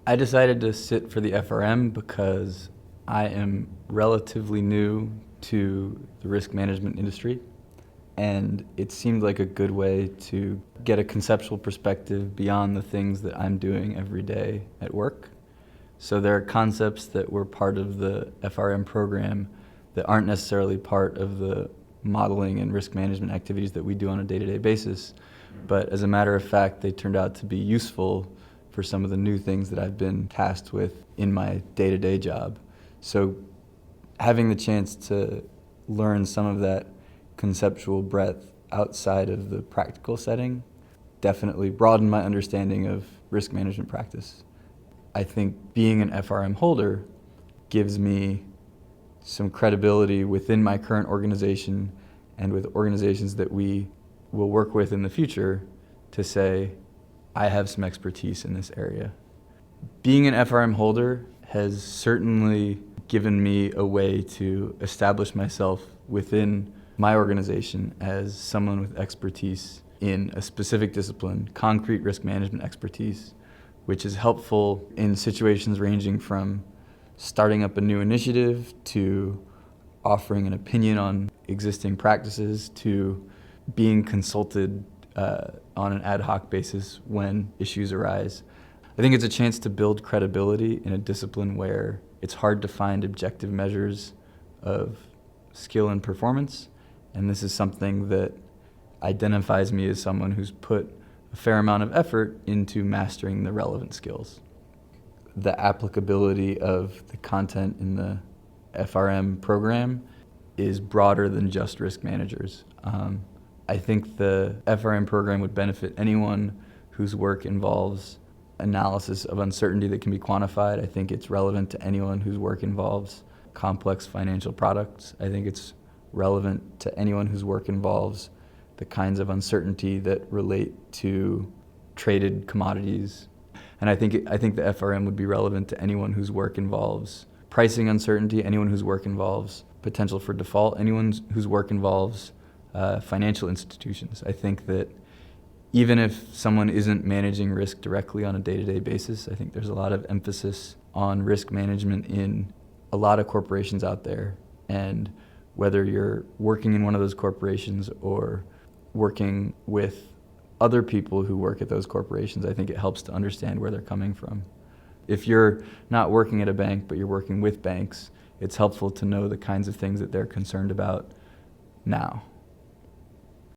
I decided to sit for the FRM because I am relatively new to the risk management industry, and it seemed like a good way to get a conceptual perspective beyond the things that I'm doing every day at work. So there are concepts that were part of the FRM program that aren't necessarily part of the modeling and risk management activities that we do on a day-to-day basis, but as a matter of fact, they turned out to be useful for some of the new things that I've been tasked with in my day-to-day job. So having the chance to learn some of that conceptual breadth outside of the practical setting definitely broadened my understanding of risk management practice. I think being an FRM holder gives me some credibility within my current organization and with organizations that we will work with in the future to say, I have some expertise in this area. Being an FRM holder has certainly given me a way to establish myself within my organization as someone with expertise in a specific discipline, concrete risk management expertise, which is helpful in situations ranging from starting up a new initiative to offering an opinion on existing practices to being consulted on an ad hoc basis when issues arise. I think it's a chance to build credibility in a discipline where it's hard to find objective measures of skill and performance, and this is something that identifies me as someone who's put a fair amount of effort into mastering the relevant skills. The applicability of the content in the FRM program is broader than just risk managers. I think the FRM program would benefit anyone whose work involves analysis of uncertainty that can be quantified. I think it's relevant to anyone whose work involves complex financial products. I think it's relevant to anyone whose work involves the kinds of uncertainty that relate to traded commodities. And I think the FRM would be relevant to anyone whose work involves pricing uncertainty, anyone whose work involves potential for default, anyone whose work involves financial institutions. I think that even if someone isn't managing risk directly on a day-to-day basis, I think there's a lot of emphasis on risk management in a lot of corporations out there. And whether you're working in one of those corporations or working with other people who work at those corporations, I think it helps to understand where they're coming from. If you're not working at a bank, but you're working with banks, it's helpful to know the kinds of things that they're concerned about now.